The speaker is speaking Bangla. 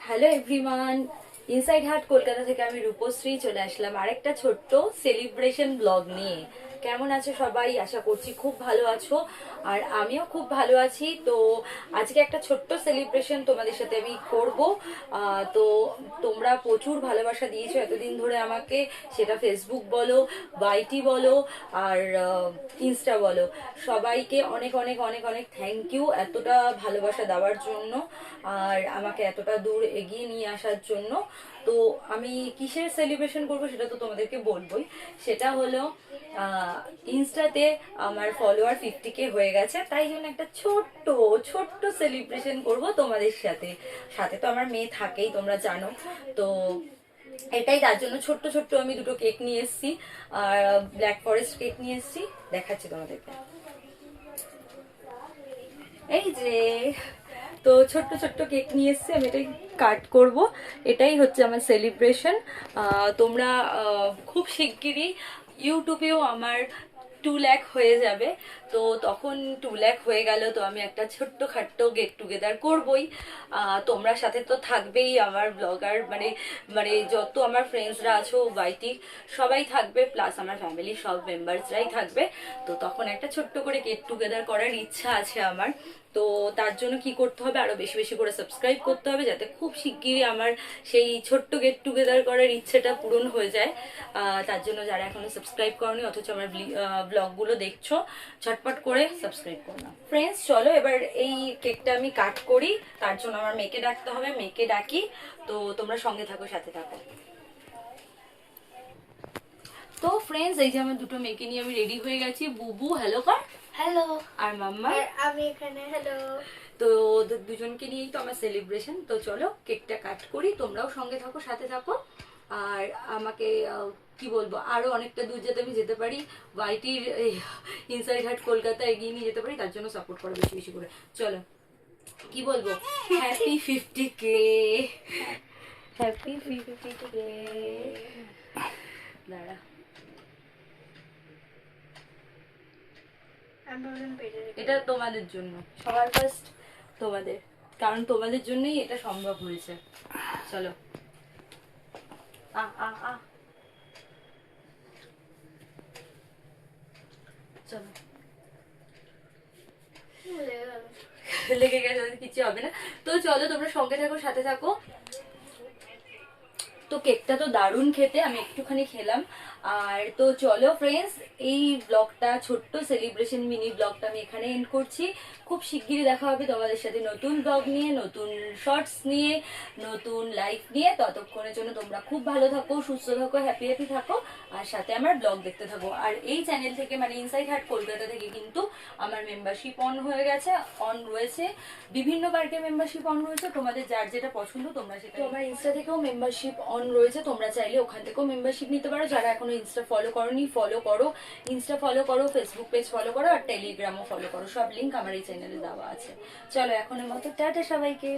Hello everyone, inside heart Kolkata থেকে আমি রূপশ্রী চলে আসলাম আরেকটা ছোট্ট সেলিব্রেশন ব্লগ নিয়ে। কেমন আছো সবাই? আশা করছি খুব ভালো আছো, আর আমিও খুব ভালো আছি। তো আজকে একটা ছোট্ট সেলিব্রেশন তোমাদের সাথে আমি করব। তো তোমরা প্রচুর ভালোবাসা দিয়েছো এতদিন ধরে আমাকে, সেটা ফেসবুক বলো, বাইটি বলো, আর ইনস্টা বলো। সবাইকে অনেক অনেক অনেক অনেক থ্যাংক ইউ এতটা ভালোবাসা দেওয়ার জন্য, আর আমাকে এতটা দূর এগিয়ে নিয়ে আসার জন্য। তো আমি কিসের সেলিব্রেশন করব সেটা তো তোমাদেরকে বলবোই। সেটা হলো ইনস্টাতে আমার ফলোয়ার 50K হয়ে গেছে, তাই জন্য একটা ছোট্ট ছোট্ট সেলিব্রেশন করব তোমাদের সাথে। সাথে তো আমার মেয়ে থাকেই, তোমরা জানো। তো এটাই, তার জন্য ছোট্ট ছোট্ট আমি দুটো কেক নিয়ে এসেছি, আর ব্ল্যাক ফরেস্ট কেক নিয়ে এসেছি, দেখাচ্ছি তোমাদেরকে। এই যে, তো ছোট্ট ছোট্ট কেক নিয়ে এসেছি, আমি এটাই কাট করব। এটাই হচ্ছে আমার সেলিব্রেশন। তোমরা খুব শিগগিরই ইউটিউবেও আমার 2 লাখ হয়ে যাবে। তো তখন 2 লাখ হয়ে গেল, তো আমি একটা ছোট্ট খাট্ট গেট টুগেদার করবই। তোমরা সাথে তো থাকবেই, আমার ব্লগার মানে মানে যত আমার ফ্রেন্ডসরা আছো বাইটি, সবাই থাকবে, প্লাস আমার ফ্যামিলির সব মেম্বার্সরাই থাকবে। তো তখন একটা ছোট্ট করে গেট টুগেদার করার ইচ্ছা আছে আমার। তো তার জন্য কি করতে হবে, আরো বেশি বেশি করে সাবস্ক্রাইব করতে হবে, যাতে খুব শিগগিরই আমার সেই ছোট্ট গেট টুগেদার করার ইচ্ছেটা পূরণ হয়ে যায়। তার জন্য যারা এখনো সাবস্ক্রাইব করনি অথচ আমার ব্লগগুলো দেখছো, ঝটপট করে সাবস্ক্রাইব করো না। ফ্রেন্ডস চলো এবার এই কেকটা আমি কাট করি। তার জন্য আমার মেয়েকে ডাকতে হবে, মেয়েকে ডাকি। তো তোমরা সঙ্গে থাকো, সাথে থাকো। তো ফ্রেন্ডস, এই যে আমার দুটো মেয়েকে নিয়ে আমি রেডি হয়ে গেছি। বুবু হ্যালো কর। হ্যালো। আর মাম্মা। আর আমি এখানে হ্যালো। তো দুজনকে নিয়েই তো আমার সেলিব্রেশন। তো চলো কেকটা কাট করি, তোমরাও সঙ্গে থাকো, সাথে থাকো। আর আমাকে কি বলবো, আরো অনেকটা দূর যাতে আমি যেতে পারি, ওয়াইটির ইনসাইড হার্ট কলকাতা এগিয়ে নিয়ে যেতে পারি, তার জন্য সাপোর্ট করো বেশি বেশি করে। চলো, কি বলবো, হ্যাপি 50K, হ্যাপি 50K। দাঁড়া, এটা তোমাদের জন্য, সবার ফার্স্ট তোমাদের, কারণ তোমাদের জন্যই এটা সম্ভব হয়েছে। চলো, আ আ আ চলো। লেগে গেছে, কিছু হবে না। তো চলো তোমরা সঙ্গে থাকো, সাথে থাকো। তো কেকটা তো দারুণ খেতে, আমি একটুখানি খেলাম। আর তো চলো ফ্রেন্ডস, এই ব্লগটা, ছোট্ট সেলিব্রেশন মিনি ব্লগটা আমি এখানে এন্ড করছি। খুব শিগগিরই দেখা হবে তোমাদের সাথে নতুন ব্লগ নিয়ে, নতুন শর্টস নিয়ে, নতুন লাইফ নিয়ে। ততক্ষণের জন্য তোমরা খুব ভালো থাকো, সুস্থ থাকো, হ্যাপি হ্যাপি থাকো, আর সাথে আমার ব্লগ দেখতে থাকো। আর এই চ্যানেল থেকে মানে ইনসাইড হার্ট কলকাতা থেকে কিন্তু আমার মেম্বারশিপ অন হয়ে গেছে, অন রয়েছে, বিভিন্ন পার্কের মেম্বারশিপ অন রয়েছে। তোমাদের যার যেটা পছন্দ তোমরা সেটা, আমার ইনস্টা থেকেও মেম্বারশিপ অন রয়েছে, তোমরা চাইলে ওখান থেকেও মেম্বারশিপ নিতে পারো। যারা এখনো ইনস্টা ফলো করোনি, ফলো করো, ইনস্টা ফলো করো, ফেসবুক পেজ ফলো করো, আর টেলিগ্রামও ফলো করো। সব লিঙ্ক আমার এই চ্যানেলে দেওয়া আছে। চলো এখনের মতো টাটা সবাইকে।